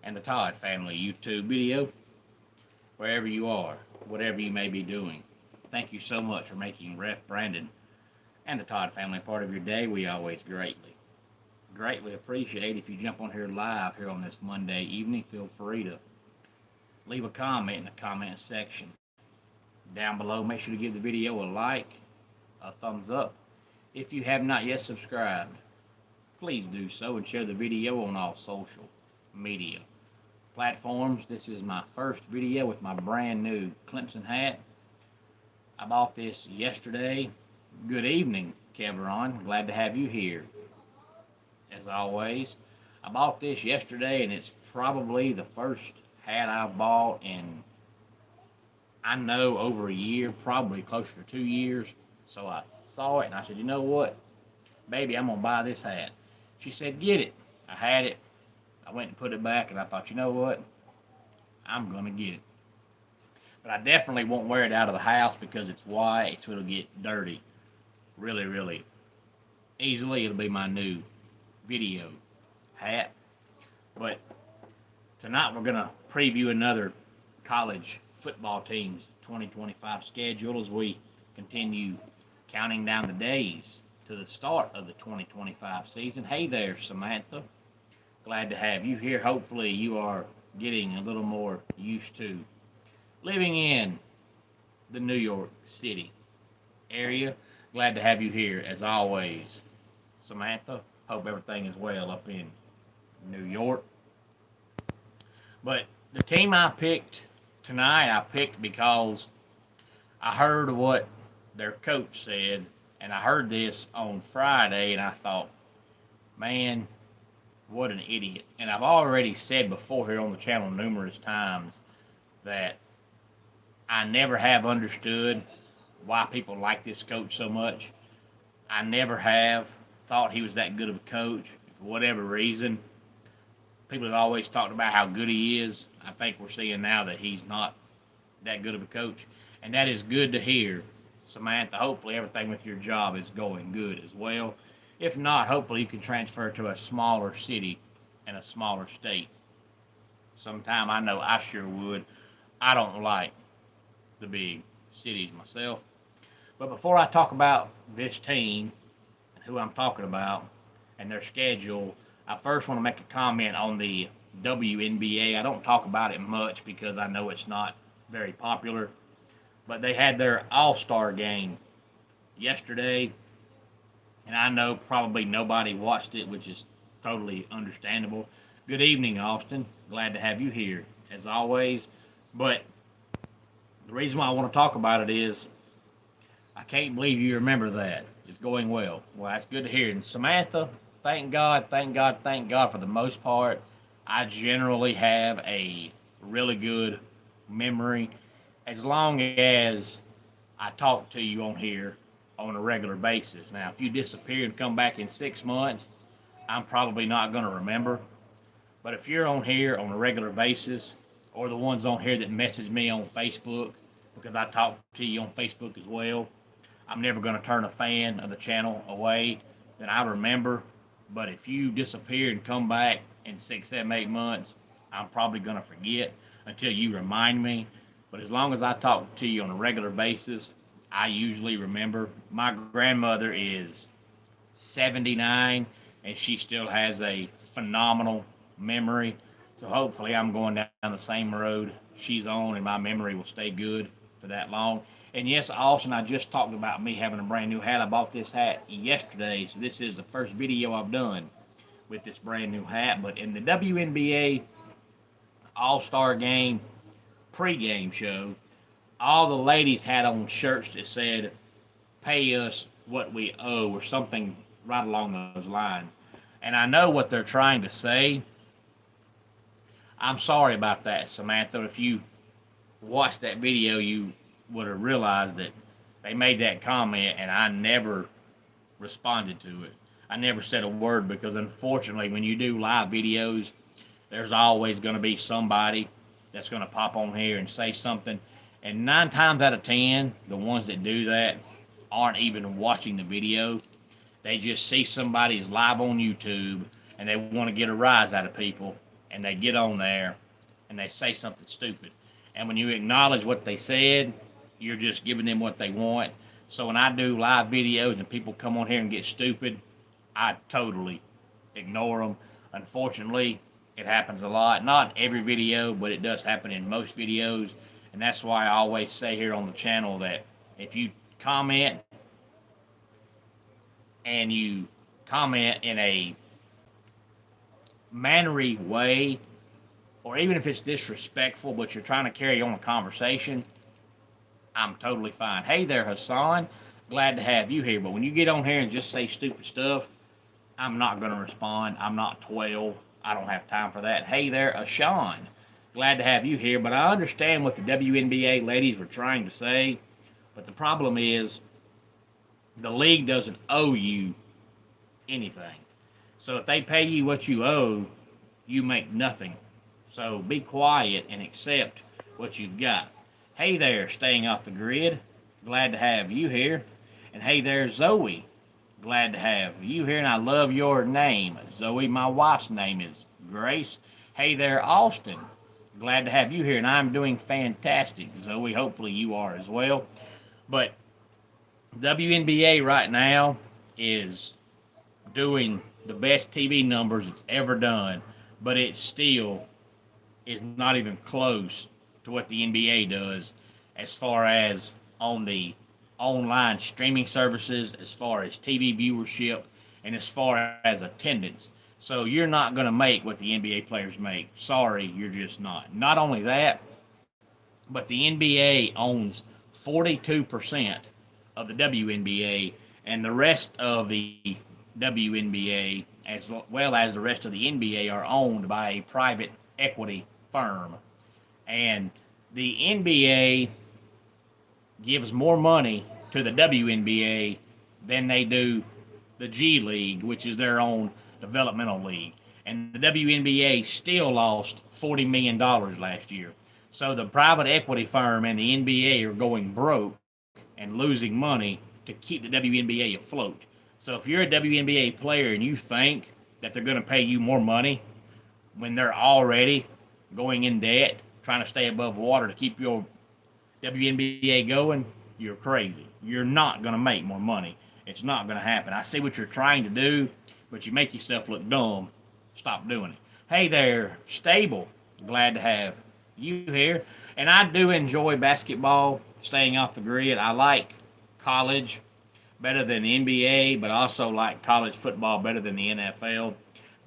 and the Todd Family YouTube video, wherever you are, whatever you may be doing. Thank you so much for making Ref Brandon and the Todd Family part of your day. We always greatly appreciate if you jump on here live here on this Monday evening. Feel free to leave a comment in the comment section down below. Make sure to give the video a like, a thumbs up. If you have not yet subscribed, please do so and share the video on all social media platforms. This is my first video with my brand new Clemson hat. I bought this yesterday. Good evening, Kevron. Glad to have you here. As always, I bought this yesterday, and it's probably the first hat I've bought in, I know, over a year, probably closer to 2 years. So I saw it, and I said, you know what, baby, I'm going to buy this hat. She said, get it. I had it. I went and put it back, and I thought, you know what, I'm going to get it. But I definitely won't wear it out of the house because it's white, so it'll get dirty really easily. It'll be my new video hat. But tonight we're going to preview another college football team's 2025 schedule as we continue counting down the days to the start of the 2025 season. Hey there, Samantha. Glad to have you here. Hopefully you are getting a little more used to living in the New York City area. Glad to have you here as always, Samantha. Hope everything is well up in New York. But the team I picked tonight, I picked because I heard what their coach said, and I heard this on Friday, and I thought, man, what an idiot. And I've already said before here on the channel numerous times that I never have understood why people like this coach so much. I never have thought he was that good of a coach. For whatever reason, people have always talked about how good he is. I think we're seeing now that he's not that good of a coach. And that is good to hear, Samantha. Hopefully everything with your job is going good as well. If not, hopefully you can transfer to a smaller city and a smaller state. Sometime, I know I sure would. I don't like the big cities myself. But before I talk about this team and who I'm talking about and their schedule, I first want to make a comment on the WNBA. I don't talk about it much because I know it's not very popular. But they had their All-Star game yesterday, and I know probably nobody watched it, which is totally understandable. Good evening, Austin. Glad to have you here, as always. But the reason why I want to talk about it is I can't believe you remember that. It's going well. Well, that's good to hear. And Samantha, thank God for the most part, I generally have a really good memory as long as I talk to you on here on a regular basis. Now, if you disappear and come back in 6 months, I'm probably not going to remember. But if you're on here on a regular basis, or the ones on here that message me on Facebook, because I talk to you on Facebook as well, I'm never going to turn a fan of the channel away that I remember. But if you disappear and come back in 6, 7, 8 months, I'm probably going to forget until you remind me. But as long as I talk to you on a regular basis, I usually remember. My grandmother is 79, and she still has a phenomenal memory. So hopefully I'm going down the same road she's on, and my memory will stay good for that long. And yes, Austin, I just talked about me having a brand new hat. I bought this hat yesterday, so this is the first video I've done with this brand new hat. But in the WNBA All-Star Game pregame show, all the ladies had on shirts that said, pay us what we owe, or something right along those lines. And I know what they're trying to say. I'm sorry about that, Samantha. If you watched that video, you would have realized that they made that comment, and I never responded to it. I never said a word because, unfortunately, when you do live videos, there's always going to be somebody that's going to pop on here and say something. And 9 times out of 10, the ones that do that aren't even watching the video. They just see somebody's live on YouTube, and they want to get a rise out of people and they get on there and they say something stupid. And when you acknowledge what they said, you're just giving them what they want. So when I do live videos and people come on here and get stupid, I totally ignore them. Unfortunately, it happens a lot. Not every video, but it does happen in most videos. And that's why I always say here on the channel that if you comment and you comment in a mannery way, or even if it's disrespectful, but you're trying to carry on a conversation, I'm totally fine. Hey there, Hassan. Glad to have you here. But when you get on here and just say stupid stuff, I'm not going to respond. I'm not 12. I don't have time for that. Hey there, Ashan. Glad to have you here. But I understand what the WNBA ladies were trying to say. But the problem is the league doesn't owe you anything. So if they pay you what you owe, you make nothing. So be quiet and accept what you've got. Hey there, staying off the grid. Glad to have you here. And hey there, Zoe. Glad to have you here, and I love your name. Zoe, my wife's name is Grace. Hey there, Austin. Glad to have you here, and I'm doing fantastic. Zoe, hopefully you are as well. But WNBA right now is doing the best TV numbers it's ever done, but it still is not even close to what the NBA does as far as on the online streaming services, as far as TV viewership, and as far as attendance. So you're not going to make what the NBA players make. Sorry, you're just not. Not only that, but the NBA owns 42% of the WNBA, and the rest of the WNBA, as well as the rest of the NBA, are owned by a private equity firm. And the NBA gives more money to the WNBA than they do the G League, which is their own developmental league. And the WNBA still lost $40 million last year. So the private equity firm and the NBA are going broke and losing money to keep the WNBA afloat. So if you're a WNBA player and you think that they're going to pay you more money when they're already going in debt, trying to stay above water to keep your WNBA going, you're crazy. You're not going to make more money. It's not going to happen. I see what you're trying to do, but you make yourself look dumb. Stop doing it. Hey there, Stable. Glad to have you here. And I do enjoy basketball, staying off the grid. I like college better than the NBA, but also like college football better than the NFL.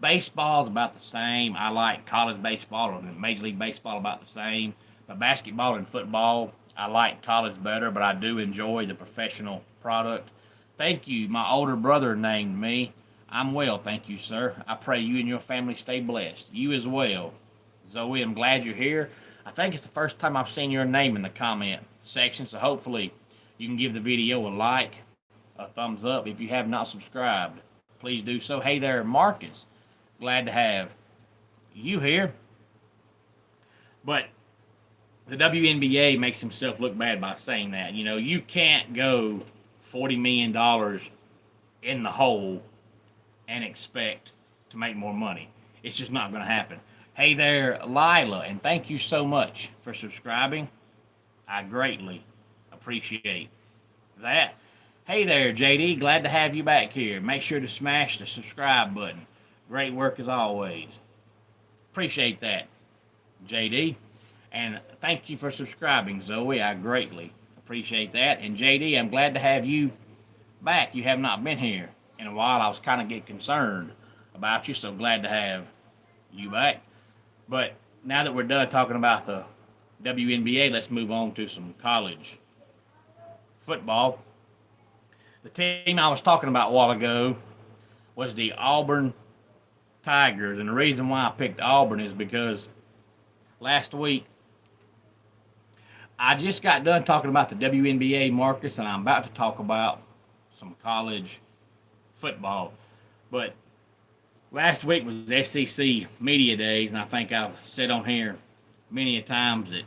Baseball's about the same. I like college baseball or Major League Baseball about the same. But basketball and football, I like college better, but I do enjoy the professional product. Thank you. My older brother named me. I'm well, thank you, sir. I pray you and your family stay blessed. You as well. Zoe, I'm glad you're here. I think it's the first time I've seen your name in the comment section, so hopefully you can give the video a like, a thumbs up. If you have not subscribed, please do so. Hey there, Marcus. Glad to have you here. But the WNBA makes himself look bad by saying that. You know, you can't go $40 million in the hole and expect to make more money. It's just not going to happen. Hey there, Lila, and thank you so much for subscribing. I greatly appreciate that. Hey there, JD. Glad to have you back here. Make sure to smash the subscribe button. Great work as always. Appreciate that, JD. And thank you for subscribing, Zoe. I greatly appreciate that. And JD, I'm glad to have you back. You have not been here in a while. I was kind of getting concerned about you, so glad to have you back. But now that we're done talking about the WNBA, let's move on to some college football. The team I was talking about a while ago was the Auburn Tigers, and the reason why I picked Auburn is because last week I just got done talking about the WNBA, Marcus, and I'm about to talk about some college football. But last week was SEC Media Days, and I think I've said on here many a times that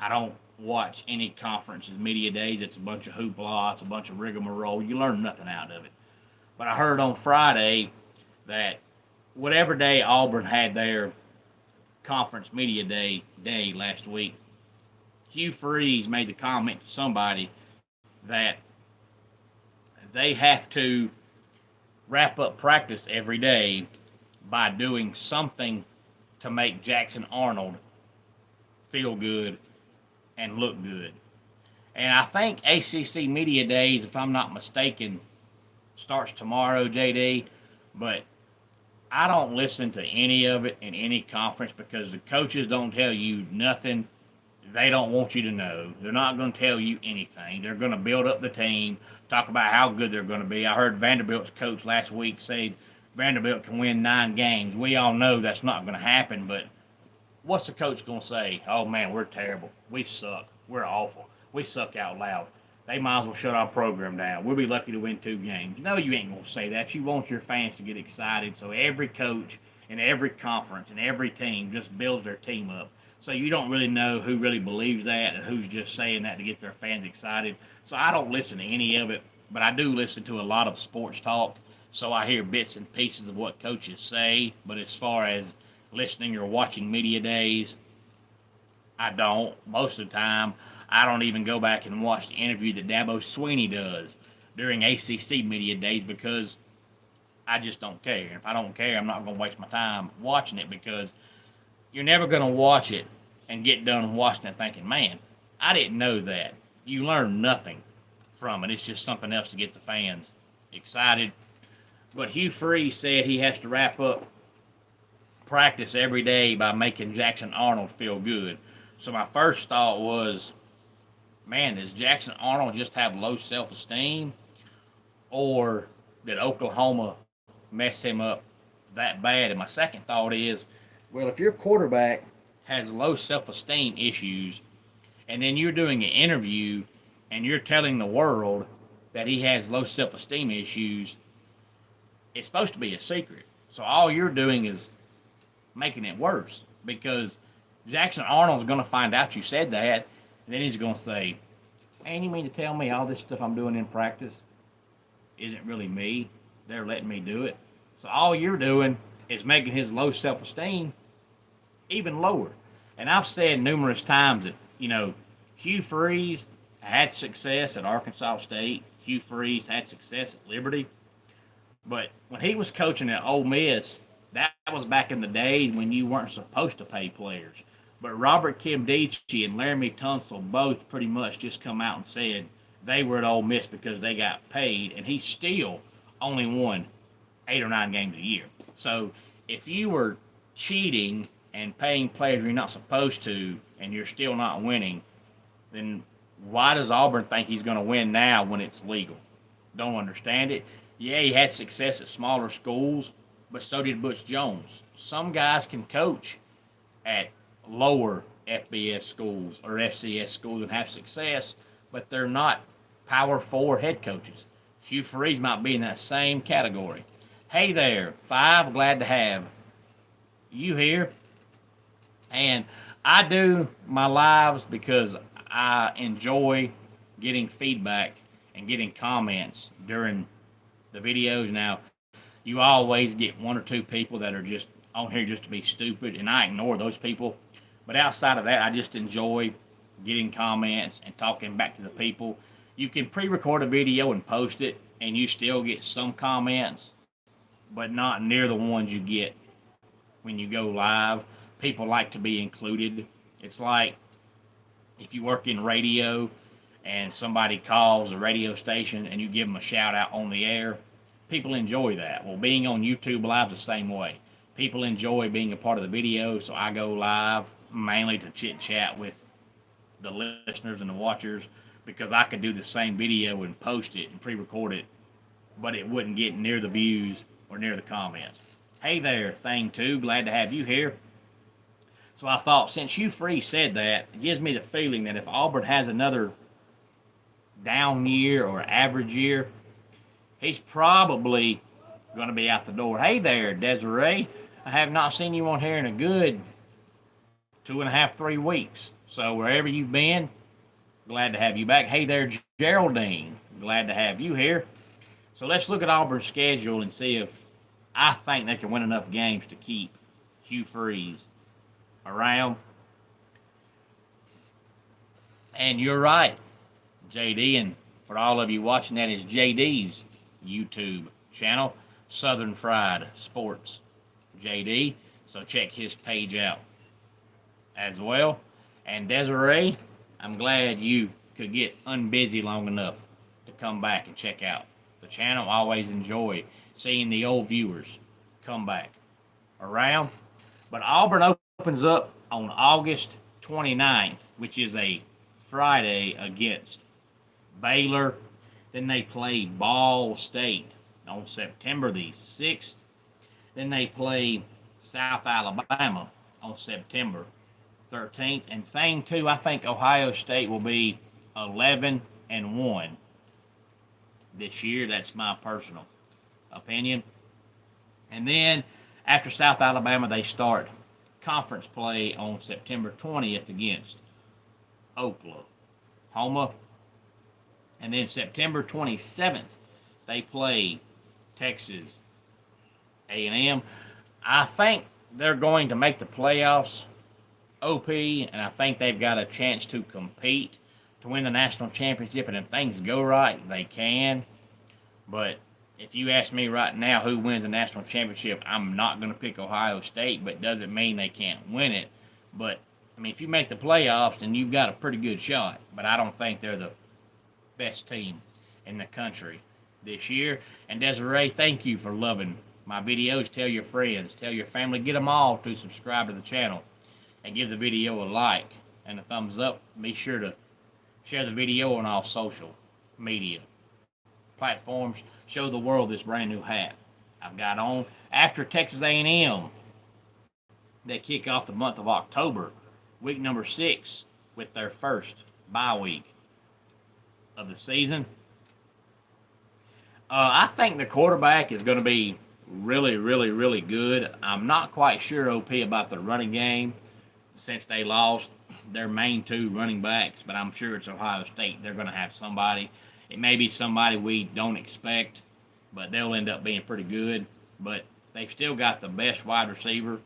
I don't watch any conferences Media Days. It's a bunch of hoopla, it's a bunch of rigmarole. You learn nothing out of it. But I heard on Friday that whatever day Auburn had their conference media day last week, Hugh Freeze made the comment to somebody that they have to wrap up practice every day by doing something to make Jackson Arnold feel good and look good. And I think ACC Media Days, if I'm not mistaken, starts tomorrow, JD. But I don't listen to any of it in any conference because the coaches don't tell you nothing they don't want you to know. They're not going to tell you anything. They're going to build up the team, talk about how good they're going to be. I heard Vanderbilt's coach last week say Vanderbilt can win 9 games. We all know that's not going to happen, but what's the coach going to say? Oh, man, we're terrible. We suck. We're awful. We suck out loud. They might as well shut our program down. We'll be lucky to win 2 games. No, you ain't going to say that. You want your fans to get excited, so every coach in every conference and every team just builds their team up. So you don't really know who really believes that and who's just saying that to get their fans excited. So I don't listen to any of it, but I do listen to a lot of sports talk. So I hear bits and pieces of what coaches say. But as far as listening or watching media days, I don't. Most of the time, I don't even go back and watch the interview that Dabo Swinney does during ACC media days because I just don't care. If I don't care, I'm not going to waste my time watching it because you're never going to watch it and get done watching it thinking, man, I didn't know that. You learn nothing from it. It's just something else to get the fans excited. But Hugh Freeze said he has to wrap up practice every day by making Jackson Arnold feel good. So my first thought was, man, does Jackson Arnold just have low self-esteem? Or did Oklahoma mess him up that bad? And my second thought is, well, if your quarterback has low self-esteem issues and then you're doing an interview and you're telling the world that he has low self-esteem issues, it's supposed to be a secret. So all you're doing is making it worse because Jackson Arnold's going to find out you said that, and then he's going to say, man, you mean to tell me all this stuff I'm doing in practice isn't really me? They're letting me do it. So all you're doing is making his low self-esteem even lower. And I've said numerous times that, Hugh Freeze had success at Arkansas State. Hugh Freeze had success at Liberty. But when he was coaching at Ole Miss, that was back in the days when you weren't supposed to pay players. But Robert Kimdichie and Laramie Tunsil both pretty much just come out and said they were at Ole Miss because they got paid, and he still only won 8 or 9 games a year. So if you were cheating and paying players you're not supposed to, and you're still not winning, then why does Auburn think he's going to win now when it's legal? Don't understand it. Yeah, he had success at smaller schools, but so did Butch Jones. Some guys can coach at lower FBS schools or FCS schools and have success, but they're not Power 4 head coaches. Hugh Freeze might be in that same category. Hey there, 5, glad to have you here. And I do my lives because I enjoy getting feedback and getting comments during the videos. Now, you always get 1 or 2 people that are just on here just to be stupid, and I ignore those people. But outside of that, I just enjoy getting comments and talking back to the people. You can pre-record a video and post it, and you still get some comments, but not near the ones you get when you go live. People like to be included. It's like if you work in radio and somebody calls a radio station and you give them a shout out on the air, people enjoy that. Well, being on YouTube Live is the same way. People enjoy being a part of the video, so I go live mainly to chit chat with the listeners and the watchers because I could do the same video and post it and pre-record it, but it wouldn't get near the views or near the comments. Hey there, Thing 2, glad to have you here. So I thought, since Hugh Freeze said that, it gives me the feeling that if Auburn has another down year or average year, he's probably going to be out the door. Hey there, Desiree. I have not seen you on here in a good 2.5, 3 weeks. So wherever you've been, glad to have you back. Hey there, Geraldine. Glad to have you here. So let's look at Auburn's schedule and see if I think they can win enough games to keep Hugh Freeze. around. And you're right, JD, and for all of you watching, that is JD's YouTube channel, Southern Fried Sports JD. So check his page out as well. And Desiree, I'm glad you could get unbusy long enough to come back and check out the channel. I always enjoy seeing the old viewers come back around. But Auburn opens up on August 29th, which is a Friday, against Baylor. Then they play Ball State on September the 6th. Then they play South Alabama on September 13th. And thing too, I think Ohio State will be 11-1 this year. That's my personal opinion. And then after South Alabama, they start conference play on September 20th against Oklahoma. And then September 27th, they play Texas A&M. I think they're going to make the playoffs, OP, and I think they've got a chance to compete to win the national championship. And if things go right, they can. But if you ask me right now who wins the national championship, I'm not going to pick Ohio State, but doesn't mean they can't win it. But, I mean, if you make the playoffs, then you've got a pretty good shot. But I don't think they're the best team in the country this year. And Desiree, thank you for loving my videos. Tell your friends, tell your family, get them all to subscribe to the channel and give the video a like and a thumbs up. Be sure to share the video on all social media platforms. Show the world this brand new hat I've got on. After Texas A&M, they kick off the month of October, week number 6, with their first bye week of the season. I think the quarterback is going to be really, really, really good. I'm not quite sure, OP, about the running game since they lost their main 2 running backs, but I'm sure it's Ohio State. They're going to have somebody. It may be somebody we don't expect, but they'll end up being pretty good. But they've still got the best wide receiver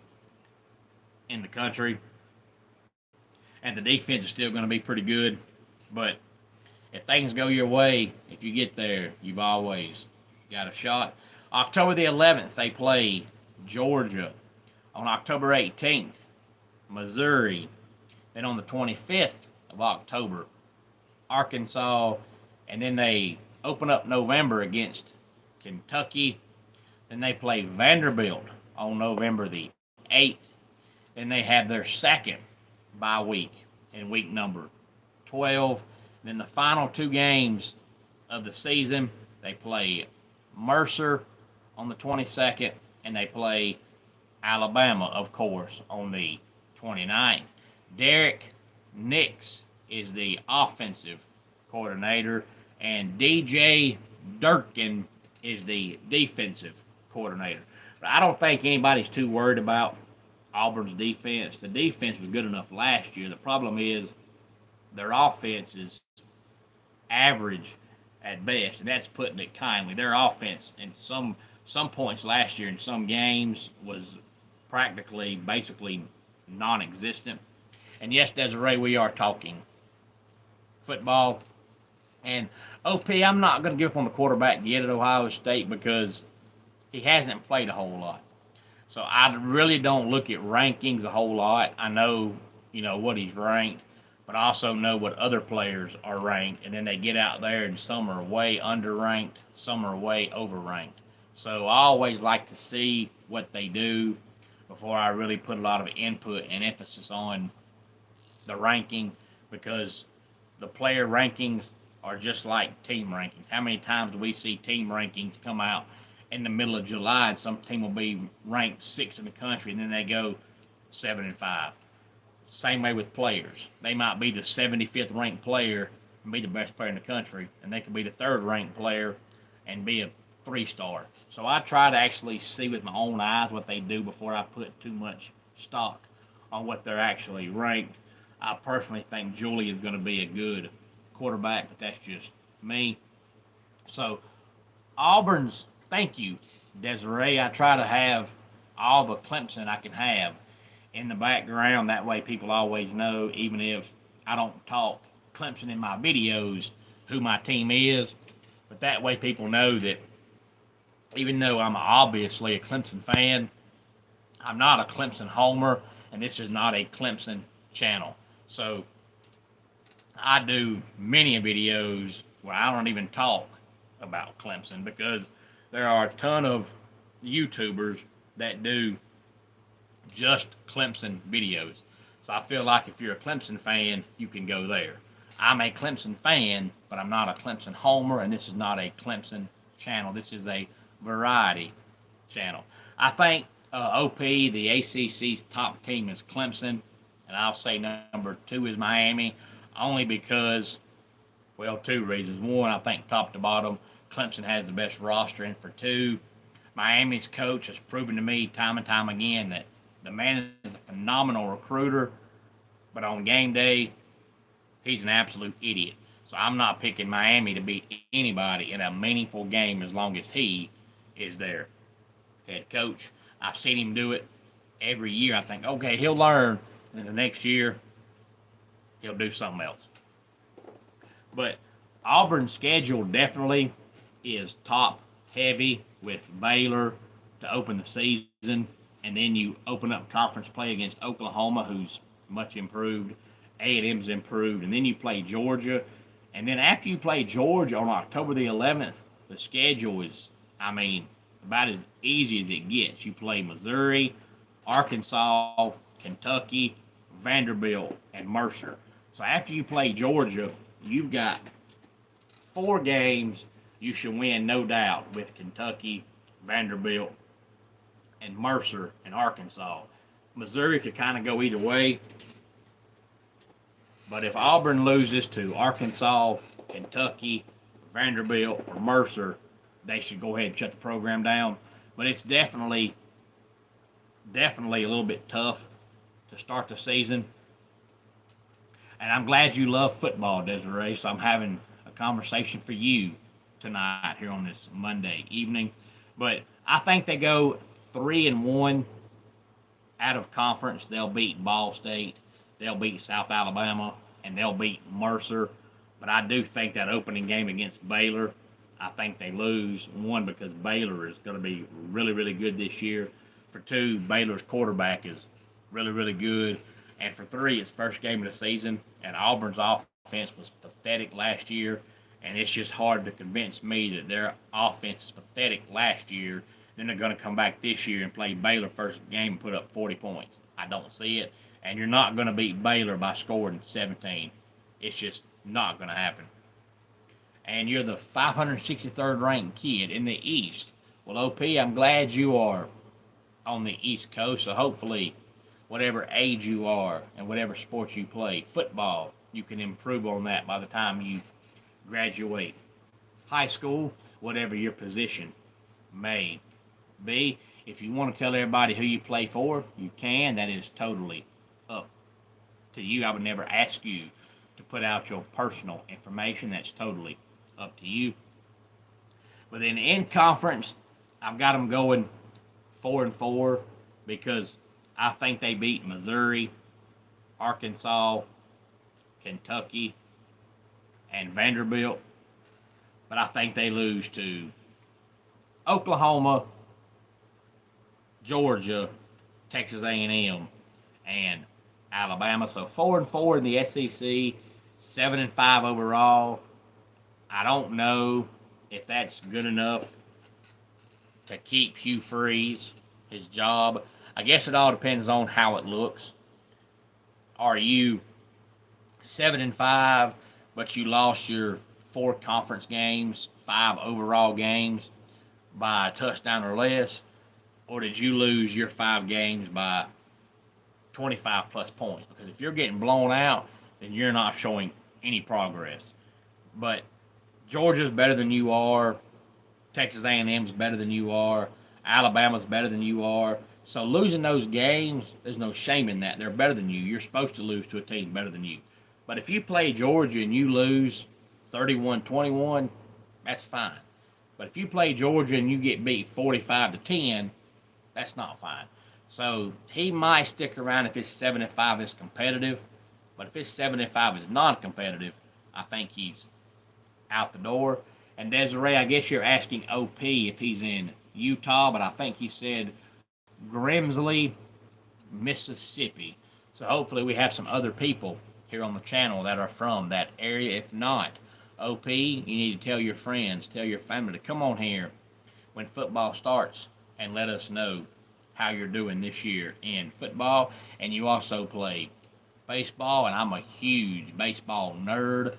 in the country, and the defense is still going to be pretty good. But if things go your way, if you get there, you've always got a shot. October the 11th, they play Georgia. On October 18th, Missouri. Then on the 25th of October, Arkansas. And then they open up November against Kentucky. Then they play Vanderbilt on November the 8th. Then they have their second bye week in week number 12. Then the final 2 games of the season, they play Mercer on the 22nd, and they play Alabama, of course, on the 29th. Derek Nix is the offensive coordinator, and DJ Durkin is the defensive coordinator. But I don't think anybody's too worried about Auburn's defense. The defense was good enough last year. The problem is their offense is average at best, and that's putting it kindly. Their offense in some points last year in some games was basically non-existent. And yes, Desiree, we are talking football. And OP, I'm not going to give up on the quarterback yet at Ohio State because he hasn't played a whole lot. So I really don't look at rankings a whole lot. I know, what he's ranked, but I also know what other players are ranked. And then they get out there and some are way underranked, some are way overranked. So I always like to see what they do before I really put a lot of input and emphasis on the ranking, because the player rankings are just like team rankings. How many times do we see team rankings come out in the middle of July and some team will be ranked 6th in the country and then they go 7-5? Same way with players. They might be the 75th ranked player and be the best player in the country, and they could be the 3rd ranked player and be a 3-star. So I try to actually see with my own eyes what they do before I put too much stock on what they're actually ranked. I personally think Julie is going to be a good quarterback, but that's just me. So thank you, Desiree. I try to have all the Clemson I can have in the background. That way people always know, even if I don't talk Clemson in my videos, who my team is. But that way people know that even though I'm obviously a Clemson fan, I'm not a Clemson homer, and this is not a Clemson channel. So I do many videos where I don't even talk about Clemson because there are a ton of YouTubers that do just Clemson videos. So I feel like if you're a Clemson fan, you can go there. I'm a Clemson fan, but I'm not a Clemson homer, and this is not a Clemson channel. This is a variety channel. I think OP, the ACC's top team is Clemson, and I'll say number 2 is Miami, only because, well, 2 reasons. One, I think top to bottom, Clemson has the best roster, and for 2, Miami's coach has proven to me time and time again that the man is a phenomenal recruiter, but on game day, he's an absolute idiot. So I'm not picking Miami to beat anybody in a meaningful game as long as he is there. Head coach, I've seen him do it every year. I think, okay, he'll learn, and the next year, he'll do something else. But Auburn's schedule definitely is top heavy with Baylor to open the season, and then you open up conference play against Oklahoma, who's much improved. A&M's improved, and then you play Georgia, and then after you play Georgia on October the 11th, the schedule is, about as easy as it gets. You play Missouri, Arkansas, Kentucky, Vanderbilt, and Mercer. So after you play Georgia, you've got 4 games you should win, no doubt, with Kentucky, Vanderbilt, and Mercer and Arkansas. Missouri could kind of go either way. But if Auburn loses to Arkansas, Kentucky, Vanderbilt, or Mercer, they should go ahead and shut the program down. But it's definitely a little bit tough to start the season. And I'm glad you love football, Desiree, so I'm having a conversation for you tonight here on this Monday evening. But I think they go 3-1 out of conference. They'll beat Ball State. They'll beat South Alabama, and they'll beat Mercer. But I do think that opening game against Baylor, I think they lose. 1, because Baylor is going to be really, really good this year. For 2, Baylor's quarterback is really, really good. And for 3, it's first game of the season, and Auburn's offense was pathetic last year, and it's just hard to convince me that their offense is pathetic last year. Then they're going to come back this year and play Baylor first game and put up 40 points. I don't see it. And you're not going to beat Baylor by scoring 17. It's just not going to happen. And you're the 563rd ranked kid in the East. Well, OP, I'm glad you are on the East Coast, so hopefully whatever age you are and whatever sport you play, football, you can improve on that by the time you graduate high school, whatever your position may be. If you want to tell everybody who you play for, you can. That is totally up to you. I would never ask you to put out your personal information. That's totally up to you. But then in conference, I've got them going 4-4 because I think they beat Missouri, Arkansas, Kentucky, and Vanderbilt. But I think they lose to Oklahoma, Georgia, Texas A&M, and Alabama. So 4-4 in the SEC, 7-5 overall. I don't know if that's good enough to keep Hugh Freeze his job. I guess it all depends on how it looks. Are you 7-5, but you lost your 4 conference games, 5 overall games by a touchdown or less? Or did you lose your 5 games by 25 plus points? Because if you're getting blown out, then you're not showing any progress. But Georgia's better than you are. Texas A&M's better than you are. Alabama's better than you are. So losing those games, there's no shame in that. They're better than you. You're supposed to lose to a team better than you. But if you play Georgia and you lose 31-21, that's fine. But if you play Georgia and you get beat 45-10, that's not fine. So he might stick around if it's 75 is competitive. But if it's 75 is non-competitive, I think he's out the door. And Desiree, I guess you're asking OP if he's in Utah, but I think he said Grimsley, Mississippi. So hopefully we have some other people here on the channel that are from that area. If not, OP, you need to tell your friends, tell your family to come on here when football starts and let us know how you're doing this year in football. And you also play baseball, and I'm a huge baseball nerd,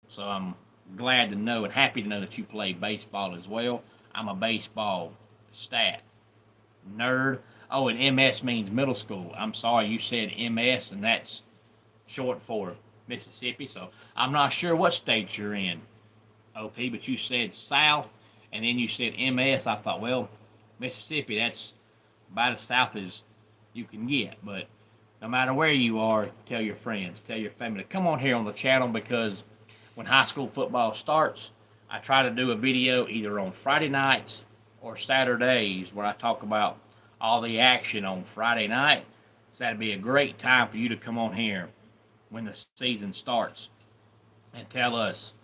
so I'm glad to know and happy to know that you play baseball as well. I'm a baseball stat nerd. Oh, and MS means middle school. I'm sorry, you said MS, and that's short for Mississippi, so I'm not sure what state you're in, OP, but you said South, and then you said MS. I thought, well, Mississippi, that's about as south as you can get, but no matter where you are, tell your friends, tell your family to come on here on the channel, because when high school football starts, I try to do a video either on Friday nights or Saturdays where I talk about all the action on Friday night. So that'd be a great time for you to come on here when the season starts and tell us,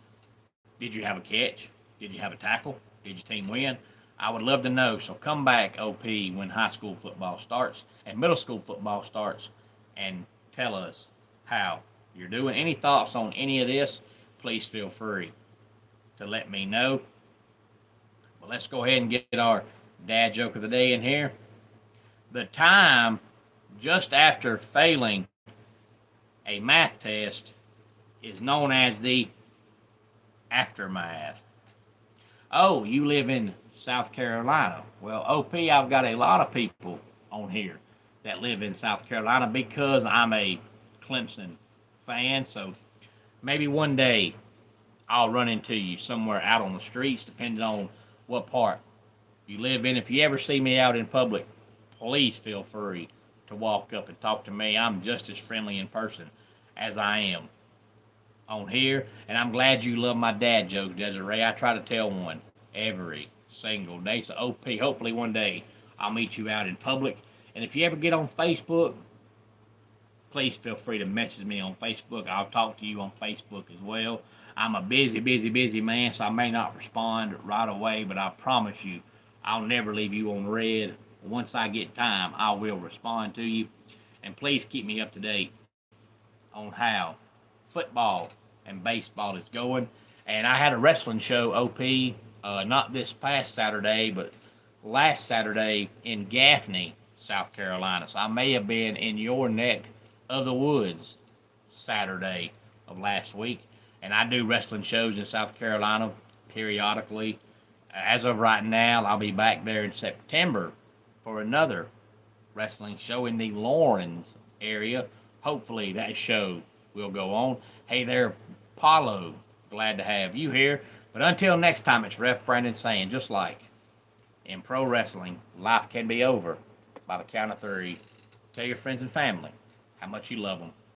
did you have a catch? Did you have a tackle? Did your team win? I would love to know. So come back, OP, when high school football starts and middle school football starts, and tell us how you're doing. Any thoughts on any of this, please feel free to let me know. But let's go ahead and get our dad joke of the day in here. The time just after failing a math test is known as the aftermath. Oh, you live in South Carolina. Well, OP, I've got a lot of people on here that live in South Carolina because I'm a Clemson fan. So maybe one day I'll run into you somewhere out on the streets, depending on what part you live in. If you ever see me out in public, please feel free to walk up and talk to me. I'm just as friendly in person as I am on here. And I'm glad you love my dad jokes, Desiree. I try to tell one every single day. So OP, hopefully one day I'll meet you out in public. And if you ever get on Facebook, please feel free to message me on Facebook. I'll talk to you on Facebook as well. I'm a busy man, so I may not respond right away, but I promise you, I'll never leave you on red. Once I get time, I will respond to you. And please keep me up to date on how football and baseball is going. And I had a wrestling show, OP, not this past Saturday, but last Saturday in Gaffney, South Carolina. So I may have been in your neck of the woods Saturday of last week. And I do wrestling shows in South Carolina periodically. As of right now, I'll be back there in September for another wrestling show in the Lawrence area. Hopefully that show will go on. Hey there, Paulo. Glad to have you here. But until next time, it's Ref Brandon saying, just like in pro wrestling, life can be over by the count of 3. Tell your friends and family how much you love them.